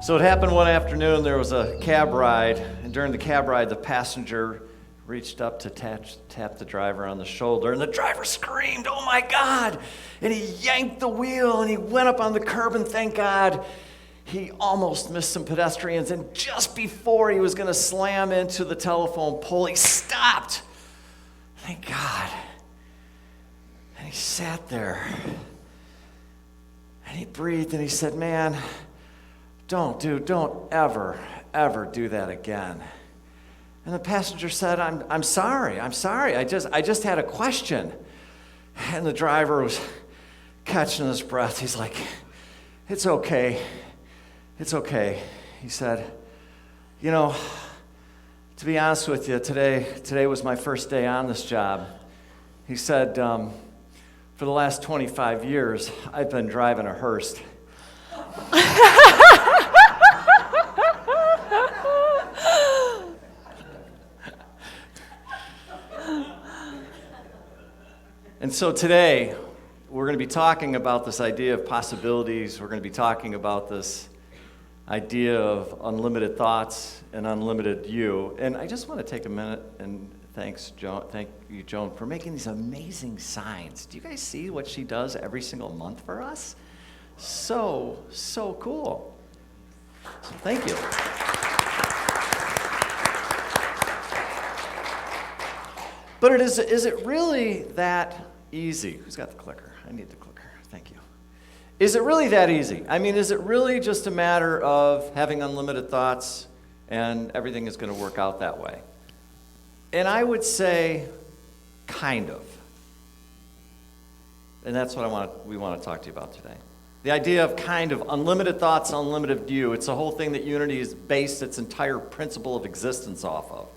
So it happened one afternoon, there was a cab ride, and during the cab ride, the passenger reached up to tap the driver on the shoulder, and the driver screamed, "Oh my God!" And he yanked the wheel, and he went up on the curb, and thank God, he almost missed some pedestrians, and just before he was going to slam into the telephone pole, he stopped. Thank God. And he sat there, and he breathed, and he said, "Man, don't ever do that again." And the passenger said, I'm sorry. I just had a question." And the driver was catching his breath. He's like, It's okay. He said, to be honest with you, today was my first day on this job. He said, for the last 25 years, I've been driving a hearse. And so today, we're going to be talking about this idea of possibilities. We're going to be talking about this idea of unlimited thoughts and unlimited you. And I just want to take a minute and thank you, Joan, for making these amazing signs. Do you guys see what she does every single month for us? So cool. So thank you. But is it really that easy? Who's got the clicker? I need the clicker. Thank you. Is it really that easy? I mean, is it really just a matter of having unlimited thoughts and everything is going to work out that way? And I would say, kind of. And that's what we want to talk to you about today. The idea of kind of unlimited thoughts, unlimited view. It's the whole thing that Unity is based its entire principle of existence off of.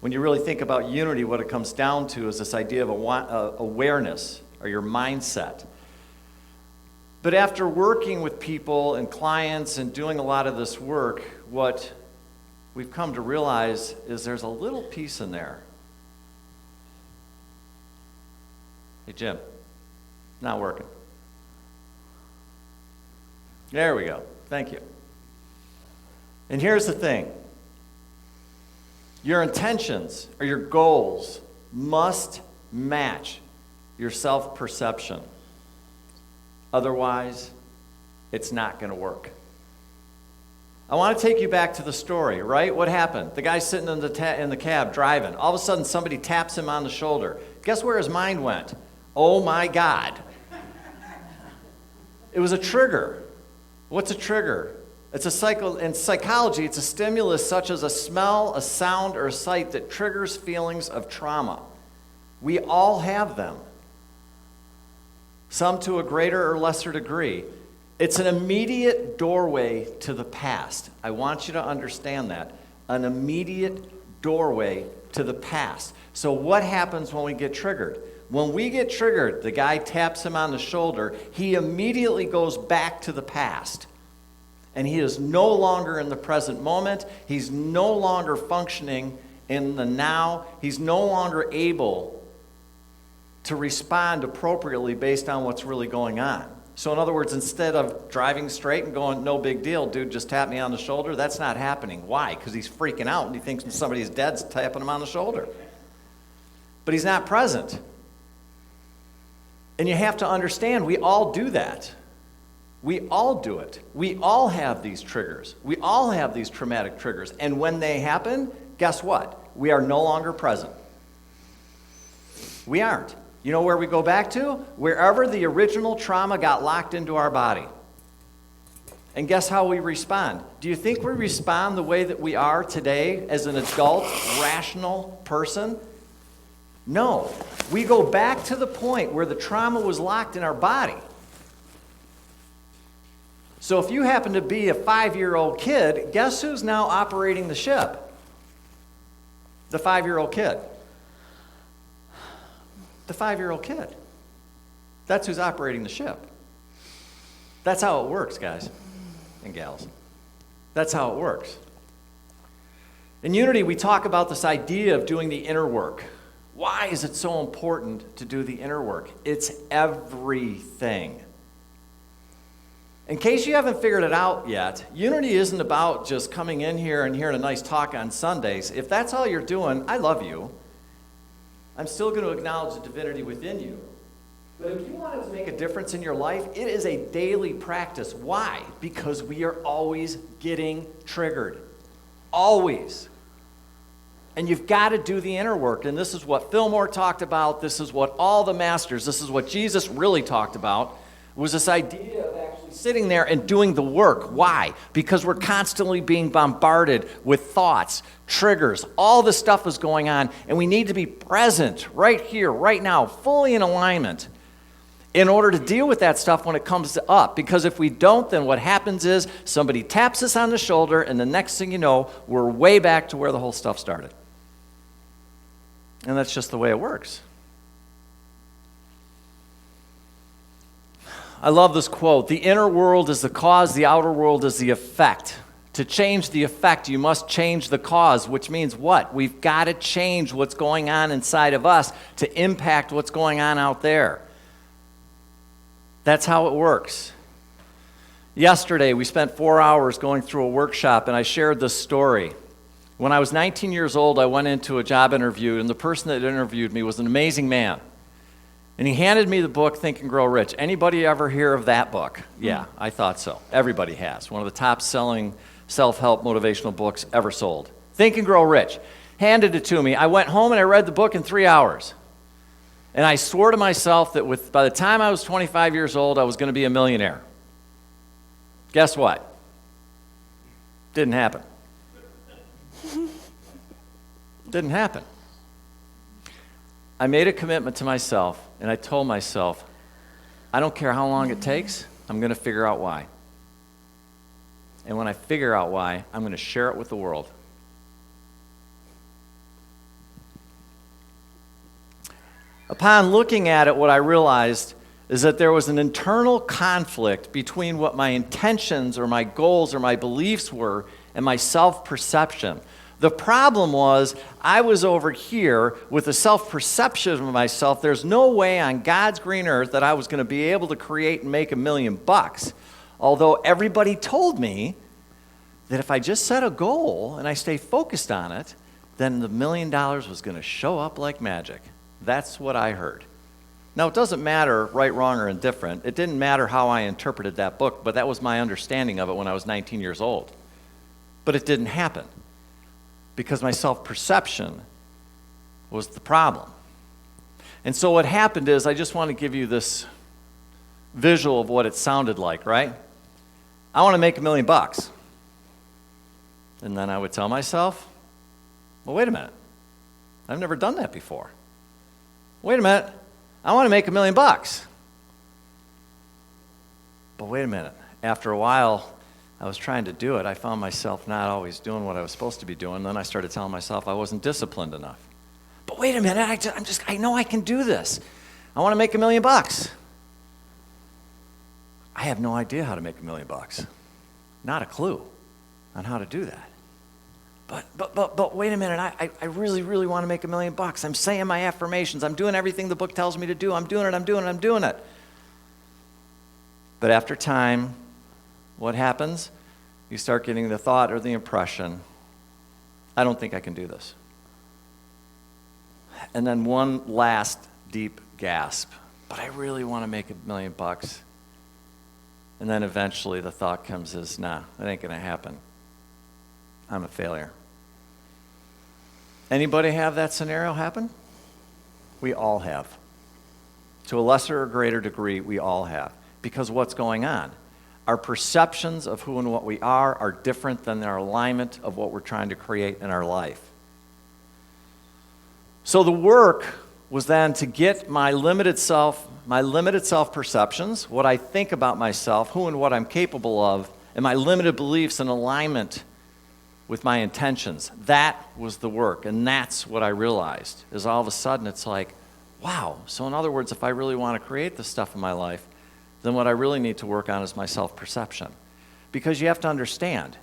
When you really think about unity, what it comes down to is this idea of awareness, or your mindset. But after working with people and clients and doing a lot of this work, what we've come to realize is there's a little piece in there. Hey, Jim, not working. There we go. Thank you. And here's the thing. Your intentions or your goals must match your self-perception. Otherwise, it's not going to work. I want to take you back to the story, right? What happened? The guy's sitting in the cab driving. All of a sudden, somebody taps him on the shoulder. Guess where his mind went? Oh my God. It was a trigger. What's a trigger? In psychology, it's a stimulus such as a smell, a sound, or a sight that triggers feelings of trauma. We all have them, some to a greater or lesser degree. It's an immediate doorway to the past. I want you to understand that. An immediate doorway to the past. So what happens when we get triggered? When we get triggered, the guy taps him on the shoulder, he immediately goes back to the past. And he is no longer in the present moment. He's no longer functioning in the now. He's no longer able to respond appropriately based on what's really going on. So in other words, instead of driving straight and going, no big deal, dude, just tap me on the shoulder, that's not happening. Why? Because he's freaking out and he thinks somebody's dead's tapping him on the shoulder. But he's not present. And you have to understand, we all do that. We all do it. We all have these triggers. We all have these traumatic triggers. And when they happen, guess what? We are no longer present. We aren't. You know where we go back to? Wherever the original trauma got locked into our body. And guess how we respond? Do you think we respond the way that we are today as an adult, rational person? No. We go back to the point where the trauma was locked in our body. So if you happen to be a 5-year-old kid, guess who's now operating the ship? The 5-year-old kid. The 5-year-old kid. That's who's operating the ship. That's how it works, guys and gals. That's how it works. In Unity, we talk about this idea of doing the inner work. Why is it so important to do the inner work? It's everything. In case you haven't figured it out yet, unity isn't about just coming in here and hearing a nice talk on Sundays. If that's all you're doing, I love you. I'm still going to acknowledge the divinity within you. But if you want it to make a difference in your life, it is a daily practice. Why? Because we are always getting triggered. Always. And you've got to do the inner work. And this is what Fillmore talked about. This is what all the masters, this is what Jesus really talked about, was this idea of actually sitting there and doing the work. Why? Because we're constantly being bombarded with thoughts, triggers, all this stuff is going on, and we need to be present right here, right now, fully in alignment in order to deal with that stuff when it comes up. Because if we don't, then what happens is somebody taps us on the shoulder, and the next thing you know, we're way back to where the whole stuff started. And that's just the way it works. I love this quote. The inner world is the cause, the outer world is the effect. To change the effect, you must change the cause, which means what? We've got to change what's going on inside of us to impact what's going on out there. That's how it works. Yesterday, we spent 4 hours going through a workshop, and I shared this story. When I was 19 years old, I went into a job interview, and the person that interviewed me was an amazing man. And he handed me the book, Think and Grow Rich. Anybody ever hear of that book? Yeah, I thought so. Everybody has. One of the top-selling self-help motivational books ever sold. Think and Grow Rich. Handed it to me. I went home and I read the book in 3 hours. And I swore to myself that by the time I was 25 years old, I was going to be a millionaire. Guess what? Didn't happen. Didn't happen. I made a commitment to myself, and I told myself, I don't care how long it takes, I'm going to figure out why. And when I figure out why, I'm going to share it with the world. Upon looking at it, what I realized is that there was an internal conflict between what my intentions or my goals or my beliefs were and my self-perception. The problem was I was over here with a self-perception of myself. There's no way on God's green earth that I was going to be able to create and make $1 million. Although everybody told me that if I just set a goal and I stay focused on it, then the $1 million was going to show up like magic. That's what I heard. Now, it doesn't matter right, wrong, or indifferent. It didn't matter how I interpreted that book, but that was my understanding of it when I was 19 years old. But it didn't happen because my self-perception was the problem. And so what happened is, I just want to give you this visual of what it sounded like, right? I want to make $1 million. And then I would tell myself, well, wait a minute. I've never done that before. Wait a minute. I want to make $1 million. But wait a minute. After a while, I was trying to do it. I found myself not always doing what I was supposed to be doing. Then I started telling myself I wasn't disciplined enough. But wait a minute. I know I can do this. I want to make $1 million. I have no idea how to make $1 million. Not a clue on how to do that. But wait a minute. I really, really want to make $1 million. I'm saying my affirmations. I'm doing everything the book tells me to do. I'm doing it. But after time, what happens? You start getting the thought or the impression, I don't think I can do this. And then one last deep gasp, but I really want to make $1 million. And then eventually the thought comes as, nah, that ain't going to happen. I'm a failure. Anybody have that scenario happen? We all have. To a lesser or greater degree, we all have. Because what's going on? Our perceptions of who and what we are different than our alignment of what we're trying to create in our life. So the work was then to get my limited self-perceptions, what I think about myself, who and what I'm capable of, and my limited beliefs in alignment with my intentions. That was the work, and that's what I realized, is all of a sudden it's like, wow, so in other words, if I really want to create this stuff in my life, then what I really need to work on is my self-perception. Because you have to understand,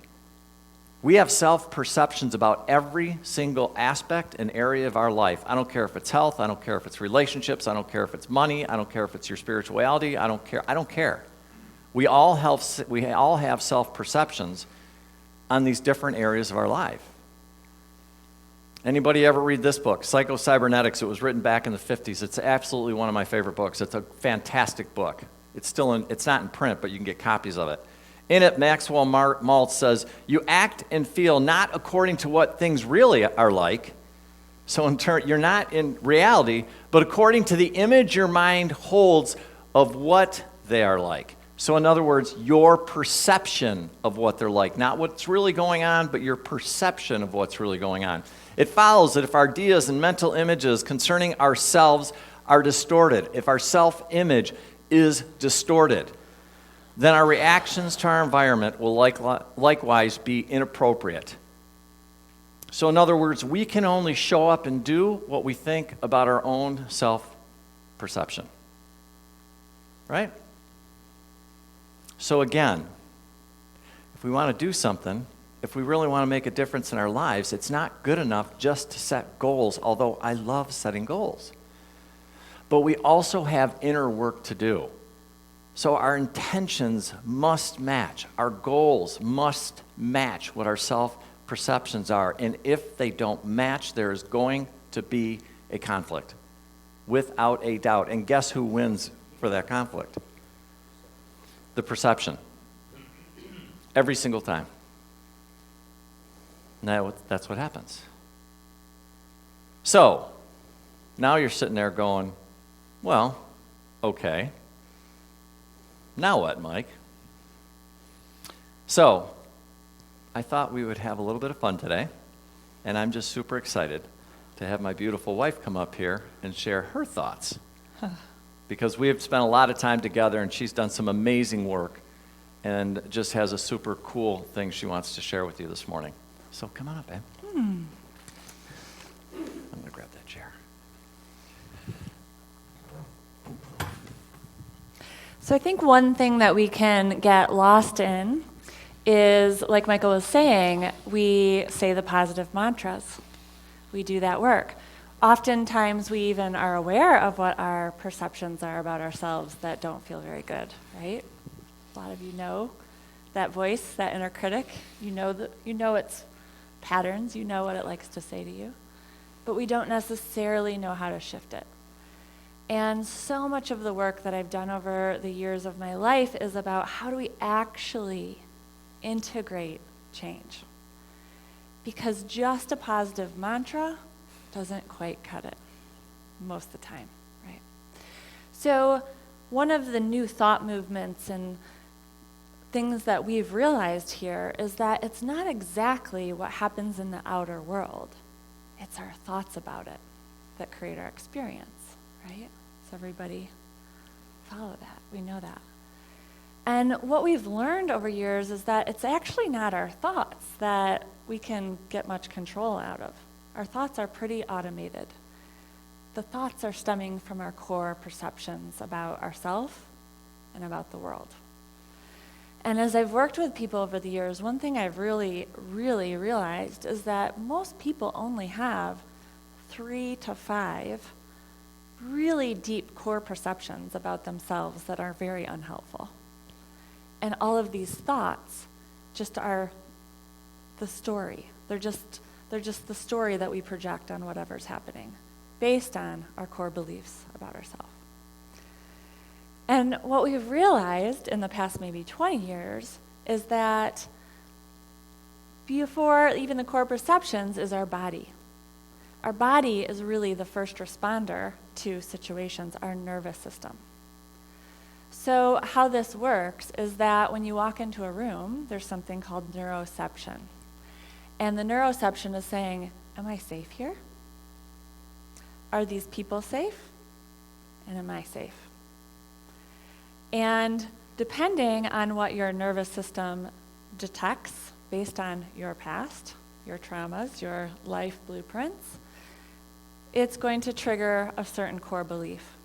we have self-perceptions about every single aspect and area of our life. I don't care if it's health, I don't care if it's relationships, I don't care if it's money, I don't care if it's your spirituality, I don't care. We all have self-perceptions on these different areas of our life. Anybody ever read this book, Psycho-Cybernetics? It was written back in the 50s. It's absolutely one of my favorite books. It's a fantastic book. It's not in print, but you can get copies of it. In it, Maxwell Maltz says, you act and feel not according to what things really are like. So in turn, you're not in reality, but according to the image your mind holds of what they are like. So in other words, your perception of what they're like, not what's really going on, but your perception of what's really going on. It follows that if our ideas and mental images concerning ourselves are distorted, if our self-image is distorted, then our reactions to our environment will likewise be inappropriate. So in other words, we can only show up and do what we think about our own self-perception. Right? So again, if we want to do something, if we really want to make a difference in our lives, it's not good enough just to set goals, although I love setting goals. But we also have inner work to do. So our intentions must match. Our goals must match what our self-perceptions are. And if they don't match, there is going to be a conflict, without a doubt. And guess who wins for that conflict? The perception. Every single time. Now that's what happens. So, now you're sitting there going, well, okay. Now what, Mike? So, I thought we would have a little bit of fun today, and I'm just super excited to have my beautiful wife come up here and share her thoughts. Because we have spent a lot of time together, and she's done some amazing work and just has a super cool thing she wants to share with you this morning. So come on up, babe. I'm going to grab that chair. So I think one thing that we can get lost in is, like Michael was saying, we say the positive mantras. We do that work. Oftentimes we even are aware of what our perceptions are about ourselves that don't feel very good, right? A lot of you know that voice, that inner critic. You know its patterns, you know what it likes to say to you, but we don't necessarily know how to shift it. And so much of the work that I've done over the years of my life is about how do we actually integrate change? Because just a positive mantra doesn't quite cut it most of the time, right? So one of the new thought movements and things that we've realized here is that it's not exactly what happens in the outer world. It's our thoughts about it that create our experience, right? Does everybody follow that? We know that. And what we've learned over years is that it's actually not our thoughts that we can get much control out of. Our thoughts are pretty automated. The thoughts are stemming from our core perceptions about ourselves and about the world. And as I've worked with people over the years, one thing I've really, really realized is that most people only have 3 to 5 really deep core perceptions about themselves that are very unhelpful. And all of these thoughts just are the story. They're just the story that we project on whatever's happening based on our core beliefs about ourselves. And what we've realized in the past maybe 20 years is that before even the core perceptions is our body. Our body is really the first responder to situations, our nervous system. So how this works is that when you walk into a room, there's something called neuroception. And the neuroception is saying, am I safe here? Are these people safe? And am I safe? And depending on what your nervous system detects based on your past, your traumas, your life blueprints, it's going to trigger a certain core belief.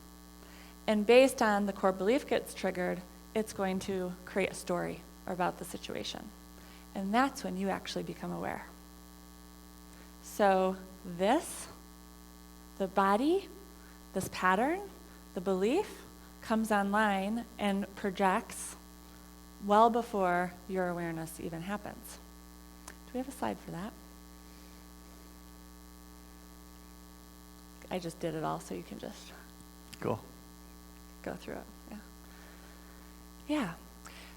And based on the core belief gets triggered, it's going to create a story about the situation. And that's when you actually become aware. So this, the body, this pattern, the belief, comes online and projects well before your awareness even happens. Do we have a slide for that? I just did it all, so you can just Cool. go through it. Yeah. Yeah.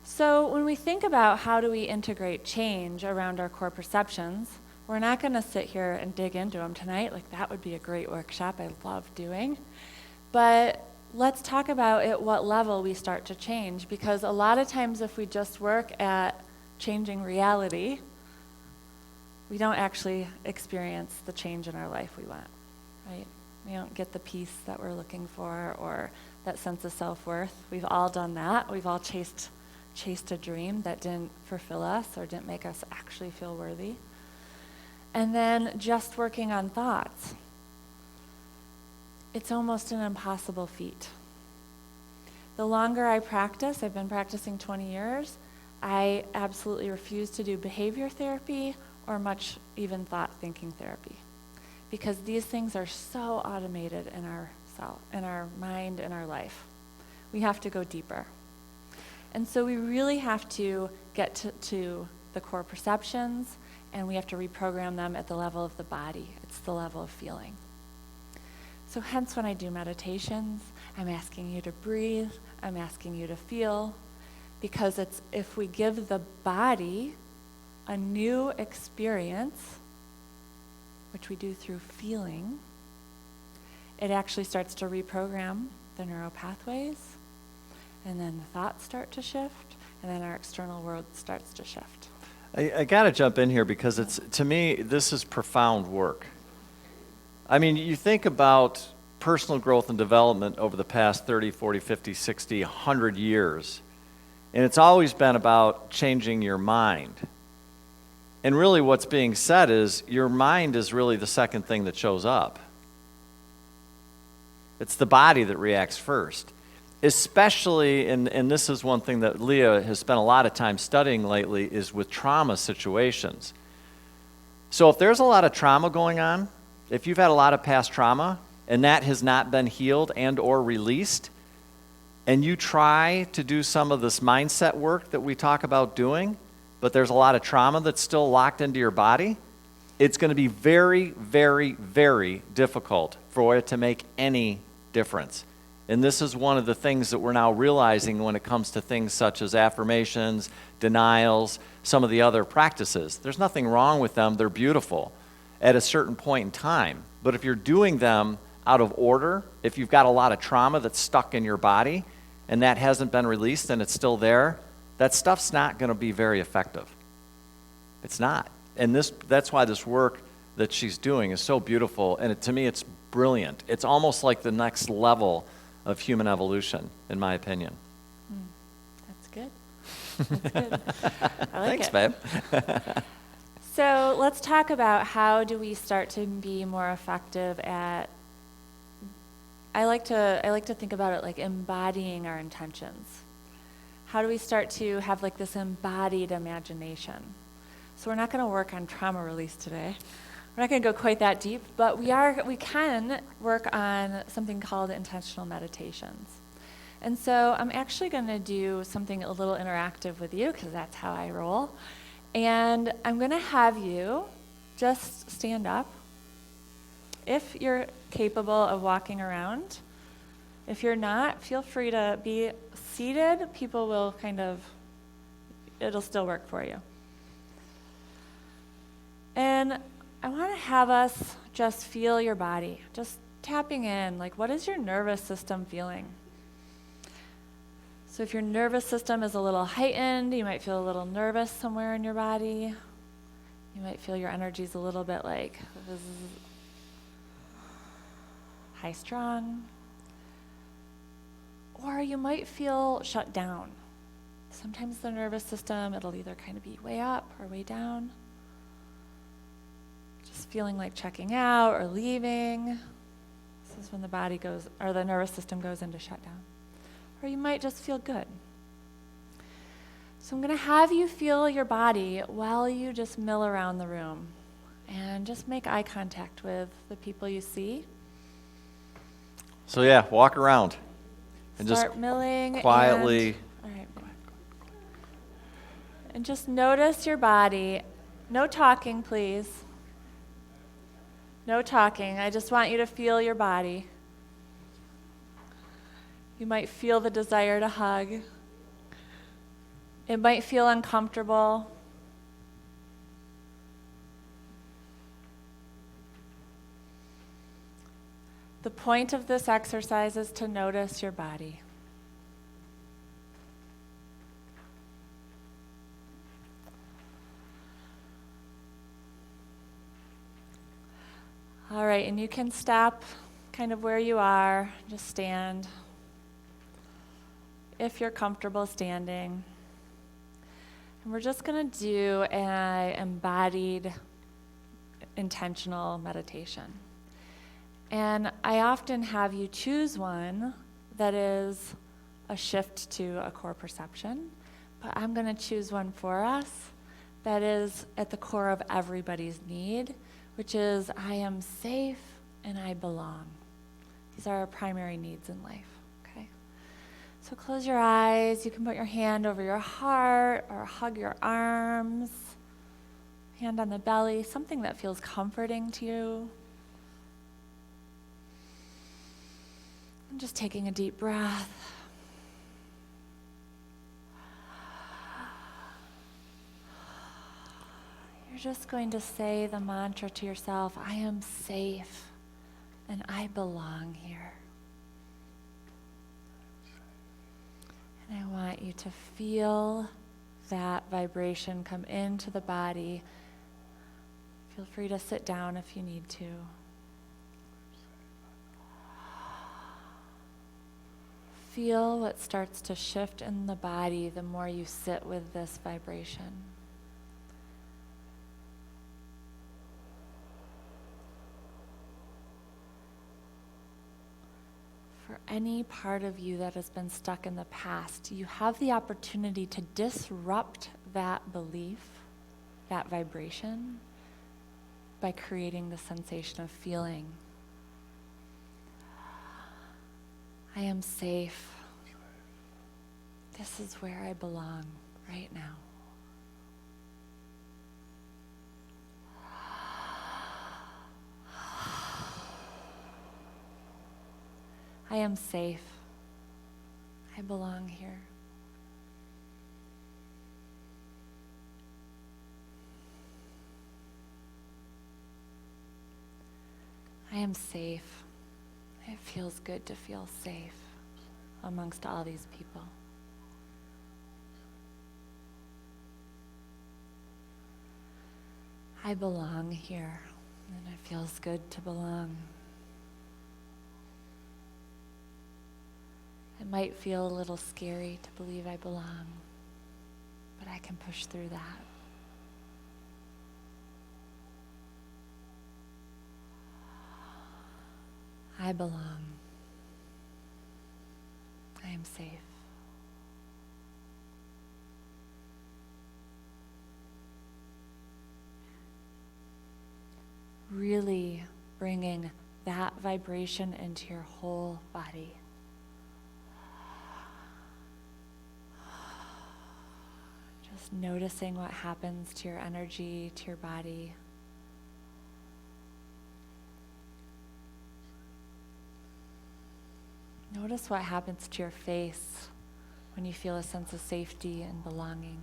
So when we think about how do we integrate change around our core perceptions, we're not going to sit here and dig into them tonight. Like, that would be a great workshop I love doing. But let's talk about at what level we start to change, because a lot of times if we just work at changing reality, we don't actually experience the change in our life we want, right? We don't get the peace that we're looking for or that sense of self-worth. We've all done that. We've all chased a dream that didn't fulfill us or didn't make us actually feel worthy. And then just working on thoughts. It's almost an impossible feat. The longer I practice, I've been practicing 20 years, I absolutely refuse to do behavior therapy or much even thought thinking therapy, because these things are so automated in our mind, in our life. We have to go deeper. And so we really have to get to the core perceptions, and we have to reprogram them at the level of the body. It's the level of feeling. So hence when I do meditations, I'm asking you to breathe, I'm asking you to feel, because it's if we give the body a new experience, which we do through feeling, it actually starts to reprogram the neural pathways, and then the thoughts start to shift, and then our external world starts to shift. I got to jump in here because to me, this is profound work. I mean, you think about personal growth and development over the past 30, 40, 50, 60, 100 years, and it's always been about changing your mind. And really what's being said is your mind is really the second thing that shows up. It's the body that reacts first. Especially, and this is one thing that Leah has spent a lot of time studying lately, is with trauma situations. So if there's a lot of trauma going on, if you've had a lot of past trauma, and that has not been healed and or released, and you try to do some of this mindset work that we talk about doing, but there's a lot of trauma that's still locked into your body, it's going to be very, very, very difficult for it to make any difference. And this is one of the things that we're now realizing when it comes to things such as affirmations, denials, some of the other practices. There's nothing wrong with them. They're beautiful at a certain point in time. But if you're doing them out of order, if you've got a lot of trauma that's stuck in your body and that hasn't been released and it's still there, that stuff's not going to be very effective. It's not. And that's why this work that she's doing is so beautiful. And to me, it's brilliant. It's almost like the next level of human evolution, in my opinion. That's good. That's good. I like Thanks, it. babe. So let's talk about how do we start to be more effective at, I like to think about it like embodying our intentions. How do we start to have like this embodied imagination? So we're not going to work on trauma release today. We're not going to go quite that deep, but we can work on something called intentional meditations. And so I'm actually going to do something a little interactive with you, because that's how I roll. And I'm going to have you just stand up. If you're capable of walking around. If you're not, feel free to be seated. People will it'll still work for you. And I want to have us just feel your body, just tapping in, like what is your nervous system feeling? So if your nervous system is a little heightened, you might feel a little nervous somewhere in your body. You might feel your energy's a little bit like high strung. Or you might feel shut down. Sometimes the nervous system, it'll either kind of be way up or way down. Just feeling like checking out or leaving. This is when the nervous system goes into shutdown. Or you might just feel good. So I'm going to have you feel your body while you just mill around the room. And just make eye contact with the people you see. So walk around. And Start just milling. quietly. All right. And just notice your body. No talking, please. No talking. I just want you to feel your body. You might feel the desire to hug. It might feel uncomfortable. The point of this exercise is to notice your body. All right, and you can stop kind of where you are, just stand. If you're comfortable standing. And we're just going to do an embodied, intentional meditation. And I often have you choose one that is a shift to a core perception, but I'm going to choose one for us that is at the core of everybody's need, which is I am safe and I belong. These are our primary needs in life, okay? So close your eyes. You can put your hand over your heart or hug your arms, hand on the belly, something that feels comforting to you. And just taking a deep breath. You're just going to say the mantra to yourself, I am safe and I belong here. And I want you to feel that vibration come into the body. Feel free to sit down if you need to. Feel what starts to shift in the body the more you sit with this vibration. For any part of you that has been stuck in the past, you have the opportunity to disrupt that belief, that vibration, by creating the sensation of feeling. I am safe. This is where I belong right now. I am safe. I belong here. I am safe. It feels good to feel safe amongst all these people. I belong here, and it feels good to belong. It might feel a little scary to believe I belong, but I can push through that. I belong. I am safe. Really bringing that vibration into your whole body. Just noticing what happens to your energy, to your body. Notice what happens to your face when you feel a sense of safety and belonging.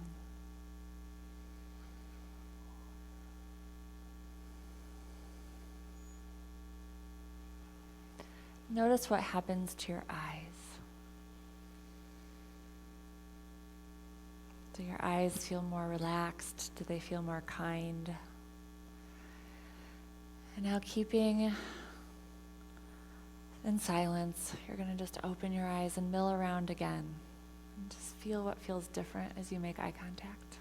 Notice what happens to your eyes. Do your eyes feel more relaxed? Do they feel more kind? And now keeping in silence, you're going to just open your eyes and mill around again. And just feel what feels different as you make eye contact.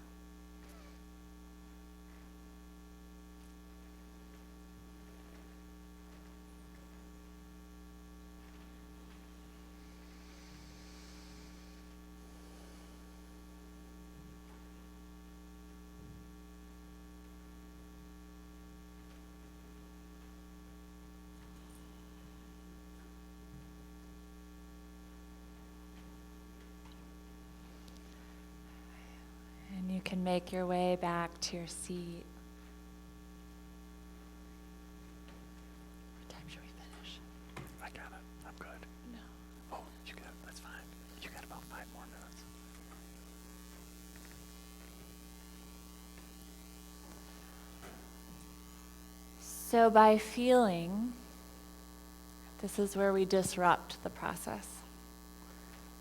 You and make your way back to your seat. What time should we finish? I got it. I'm good. No. Oh, you got it. That's fine. You got about 5 more minutes. So by feeling, this is where we disrupt the process.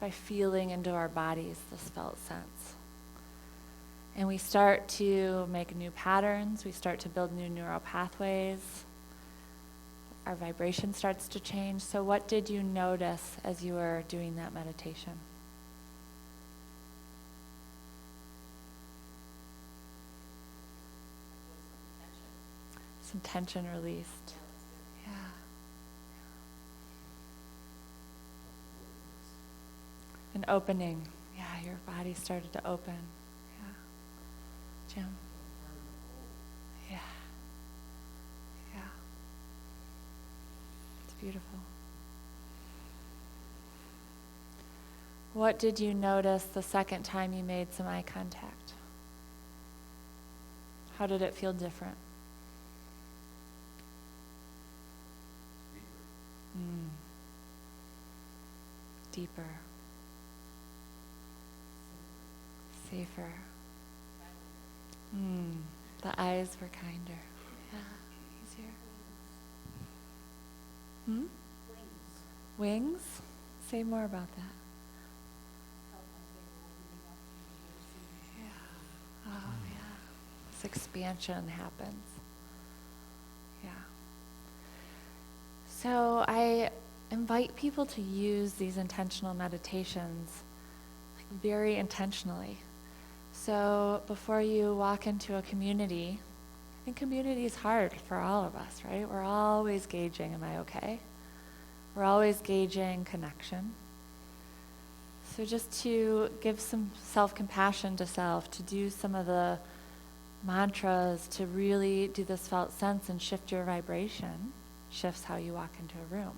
By feeling into our bodies this felt sense. And we start to make new patterns, we start to build new neural pathways, our vibration starts to change. So what did you notice as you were doing that meditation? Some tension released. Yeah. An opening. Yeah, your body started to open. Yeah. Jim? Yeah. Yeah. It's beautiful. What did you notice the second time you made some eye contact? How did it feel different? Deeper. Safer. The eyes were kinder. Yeah, easier. Wings? Say more about that. Yeah. Oh, yeah. This expansion happens. Yeah. So I invite people to use these intentional meditations very intentionally. So before you walk into a community, I think community is hard for all of us, right? We're always gauging, am I okay? We're always gauging connection. So just to give some self-compassion to self, to do some of the mantras, to really do this felt sense and shift your vibration, shifts how you walk into a room.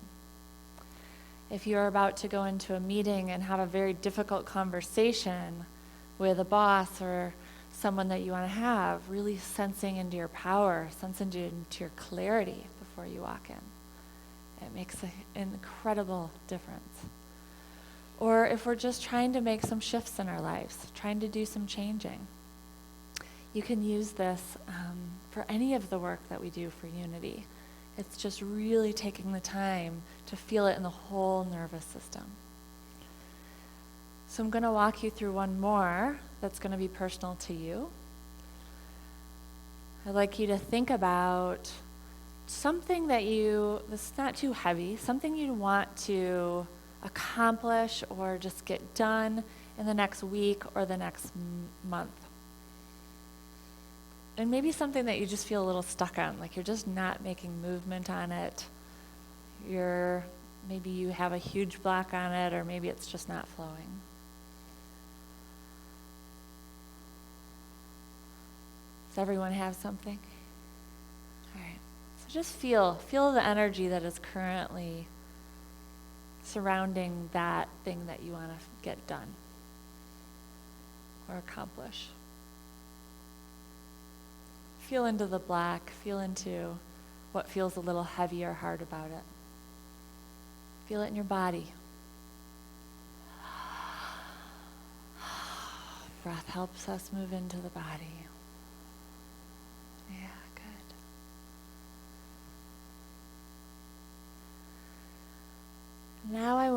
If you're about to go into a meeting and have a very difficult conversation with a boss or someone that you want to have, really sensing into your power, sensing into your clarity before you walk in. It makes an incredible difference. Or if we're just trying to make some shifts in our lives, trying to do some changing, you can use this for any of the work that we do for Unity. It's just really taking the time to feel it in the whole nervous system. So I'm going to walk you through one more that's going to be personal to you. I'd like you to think about something that this is not too heavy, something you want to accomplish or just get done in the next week or the next month. And maybe something that you just feel a little stuck on, like you're just not making movement on it. Maybe you have a huge block on it, or maybe it's just not flowing. Does everyone have something? All right. So just feel the energy that is currently surrounding that thing that you want to get done or accomplish. Feel into the black, feel into what feels a little heavy or hard about it. Feel it in your body. Breath helps us move into the body. Yeah, good. Now I'm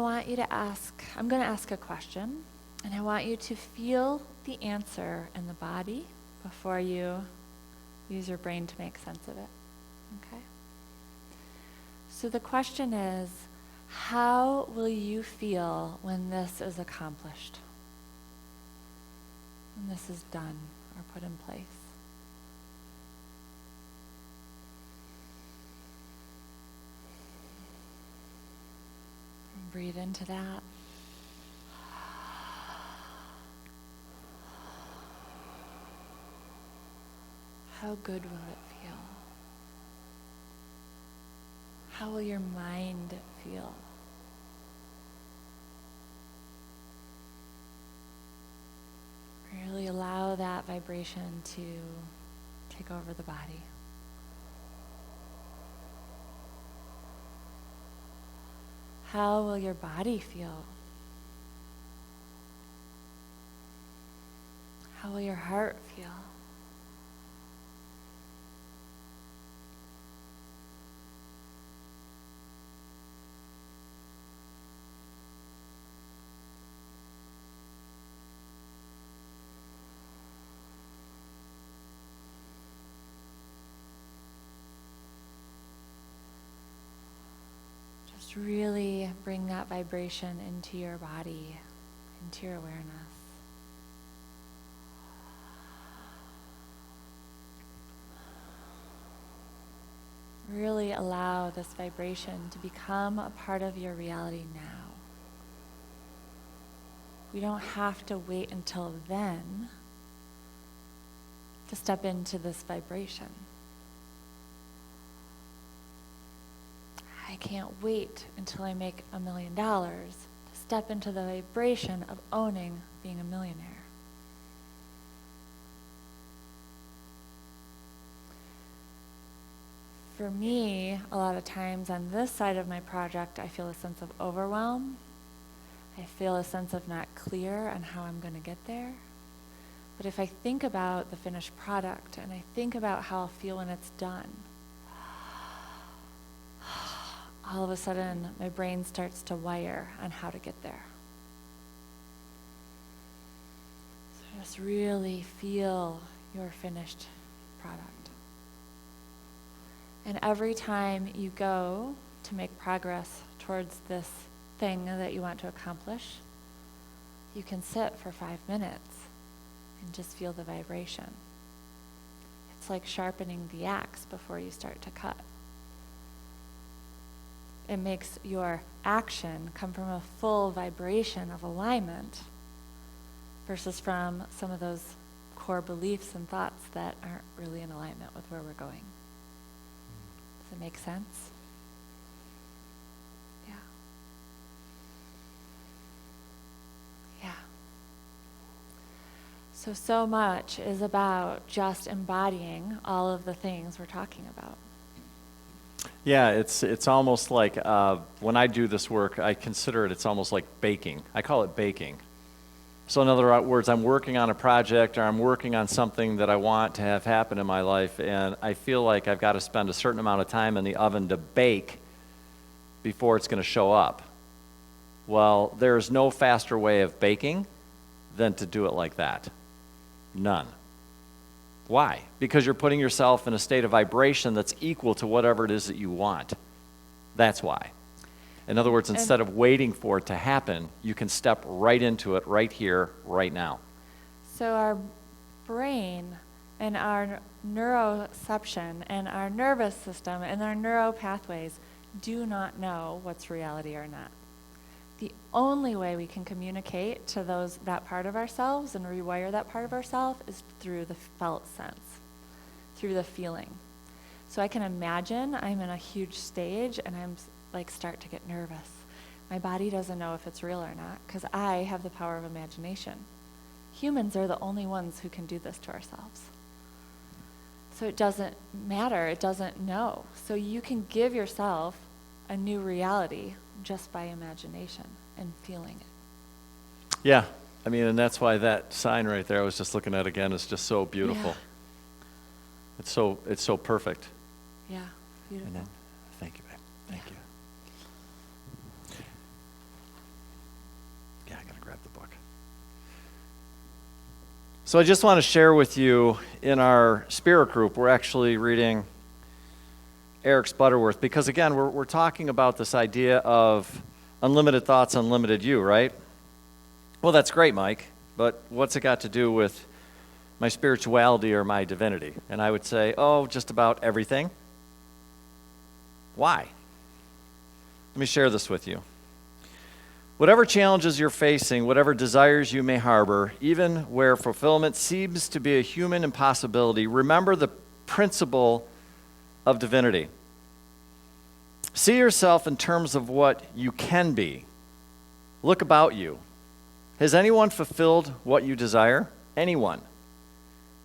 going to ask a question, and I want you to feel the answer in the body before you use your brain to make sense of it. Okay? So the question is, how will you feel when this is accomplished? When this is done or put in place? And breathe into that. How good will it feel? How will your mind feel? Really allow that vibration to take over the body. How will your body feel? How will your heart feel? Just really bring that vibration into your body, into your awareness. Really allow this vibration to become a part of your reality now. We don't have to wait until then to step into this vibration. I can't wait until I make $1 million to step into the vibration of owning being a millionaire. For me, a lot of times on this side of my project, I feel a sense of overwhelm. I feel a sense of not clear on how I'm going to get there. But if I think about the finished product and I think about how I'll feel when it's done, all of a sudden my brain starts to wire on how to get there. So just really feel your finished product. And every time you go to make progress towards this thing that you want to accomplish, you can sit for 5 minutes and just feel the vibration. It's like sharpening the axe before you start to cut. It makes your action come from a full vibration of alignment versus from some of those core beliefs and thoughts that aren't really in alignment with where we're going. Does it make sense? Yeah. Yeah. So much is about just embodying all of the things we're talking about. Yeah, it's almost like when I do this work, I consider it's almost like baking. I call it baking. So in other words, I'm working on a project or I'm working on something that I want to have happen in my life, and I feel like I've got to spend a certain amount of time in the oven to bake before it's going to show up. Well, there's no faster way of baking than to do it like that. None. Why? Because you're putting yourself in a state of vibration that's equal to whatever it is that you want. That's why. In other words, instead of waiting for it to happen, you can step right into it right here, right now. So our brain and our neuroception and our nervous system and our neural pathways do not know what's reality or not. The only way we can communicate to that part of ourselves and rewire that part of ourselves is through the felt sense, through the feeling. So I can imagine I'm in a huge stage and I'm start to get nervous. My body doesn't know if it's real or not because I have the power of imagination. Humans are the only ones who can do this to ourselves. So it doesn't matter, it doesn't know. So you can give yourself a new reality just by imagination and feeling it. Yeah, I mean, and that's why that sign right there I was just looking at again is just so beautiful. Yeah. It's so perfect. Yeah, beautiful. And then, thank you, babe. Thank you. Yeah, I gotta grab the book. So I just want to share with you, in our spirit group, we're actually reading Eric's Butterworth, because again, we're talking about this idea of unlimited thoughts, unlimited you, right? Well, that's great, Mike, but what's it got to do with my spirituality or my divinity? And I would say, just about everything. Why? Let me share this with you. Whatever challenges you're facing, whatever desires you may harbor, even where fulfillment seems to be a human impossibility, remember the principle of divinity. See yourself in terms of what you can be. Look about you. Has anyone fulfilled what you desire? anyone,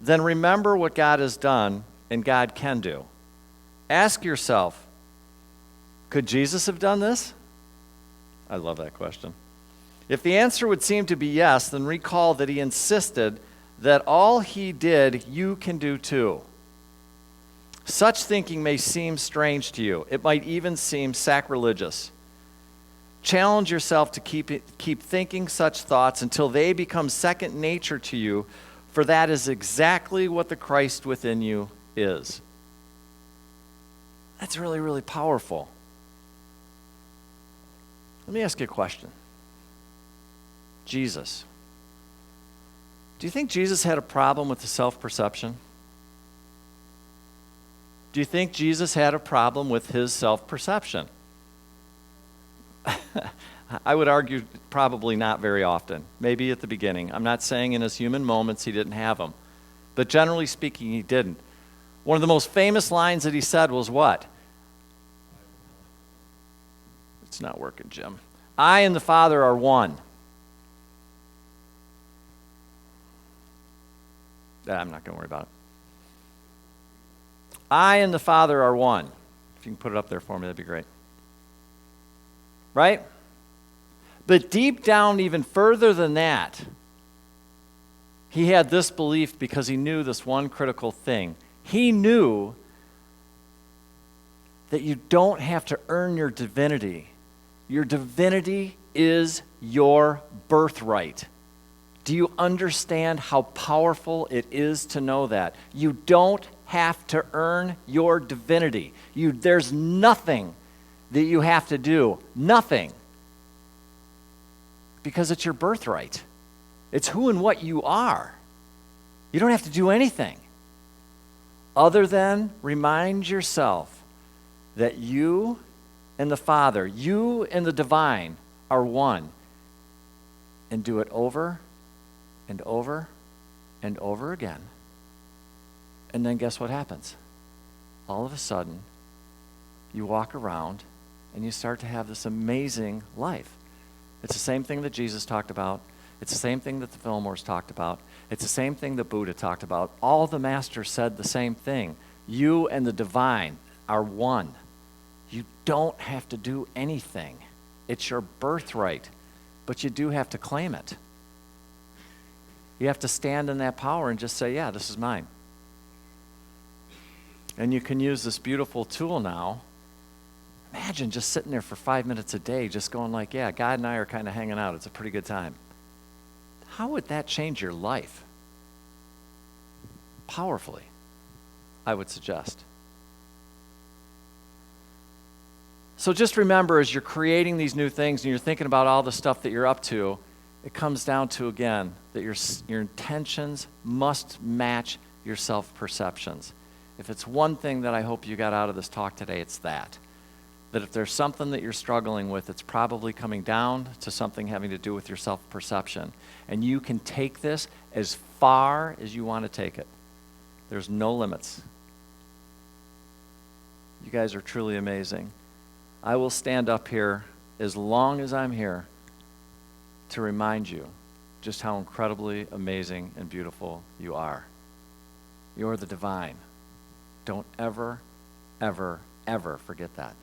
then remember what God has done and God can do. Ask yourself, could Jesus have done this? I love that question. If the answer would seem to be yes, then recall that he insisted that all he did, you can do too. Such thinking may seem strange to you. It might even seem sacrilegious. Challenge yourself to keep thinking such thoughts until they become second nature to you, for that is exactly what the Christ within you is. That's really, really powerful. Let me ask you a question. Jesus. Do you think Jesus had a problem with the self-perception? Do you think Jesus had a problem with his self-perception? I would argue probably not very often. Maybe at the beginning. I'm not saying in his human moments he didn't have them. But generally speaking, he didn't. One of the most famous lines that he said was what? It's not working, Jim. I and the Father are one. I'm not going to worry about it. I and the Father are one. If you can put it up there for me, that'd be great. Right? But deep down, even further than that, he had this belief because he knew this one critical thing. He knew that you don't have to earn your divinity. Your divinity is your birthright. Do you understand how powerful it is to know that? You don't have to earn your divinity. There's nothing that you have to do. Nothing. Because it's your birthright. It's who and what you are. You don't have to do anything other than remind yourself that you and the Father, you and the divine are one. And do it over and over and over again. And then guess what happens? All of a sudden, you walk around and you start to have this amazing life. It's the same thing that Jesus talked about. It's the same thing that the Fillmores talked about. It's the same thing that Buddha talked about. All the masters said the same thing. You and the divine are one. You don't have to do anything. It's your birthright, but you do have to claim it. You have to stand in that power and just say, yeah, this is mine. And you can use this beautiful tool now. Imagine just sitting there for 5 minutes a day, just going like, yeah, God and I are kind of hanging out. It's a pretty good time. How would that change your life? Powerfully, I would suggest. So just remember, as you're creating these new things and you're thinking about all the stuff that you're up to, it comes down to, again, that your intentions must match your self-perceptions. If it's one thing that I hope you got out of this talk today, it's that. That if there's something that you're struggling with, it's probably coming down to something having to do with your self-perception. And you can take this as far as you want to take it. There's no limits. You guys are truly amazing. I will stand up here as long as I'm here to remind you just how incredibly amazing and beautiful you are. You're the divine. Don't ever, ever, ever forget that.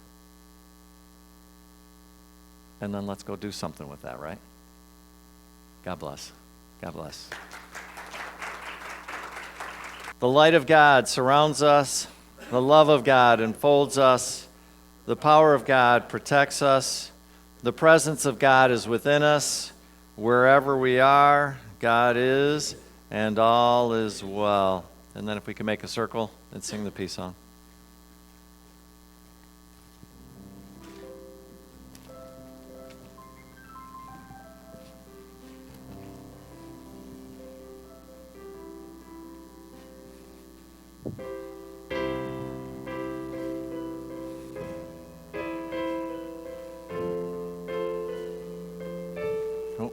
And then let's go do something with that, right? God bless. God bless. The light of God surrounds us. The love of God enfolds us. The power of God protects us. The presence of God is within us. Wherever we are, God is, and all is well. And then if we can make a circle and sing the peace song. Oh.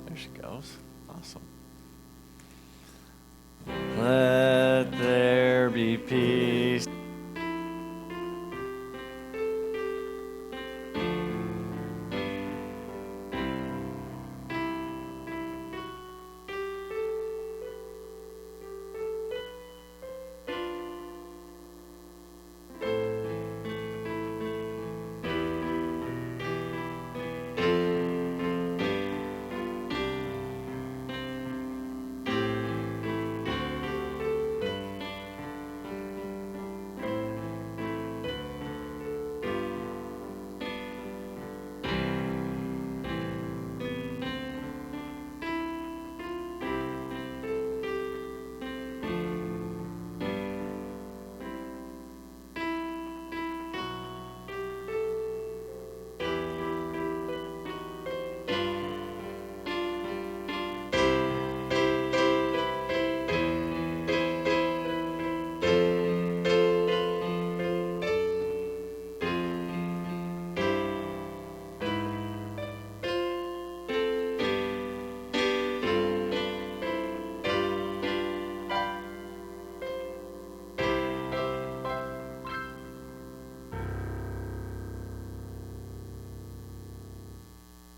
There she goes. Awesome. Let there be peace.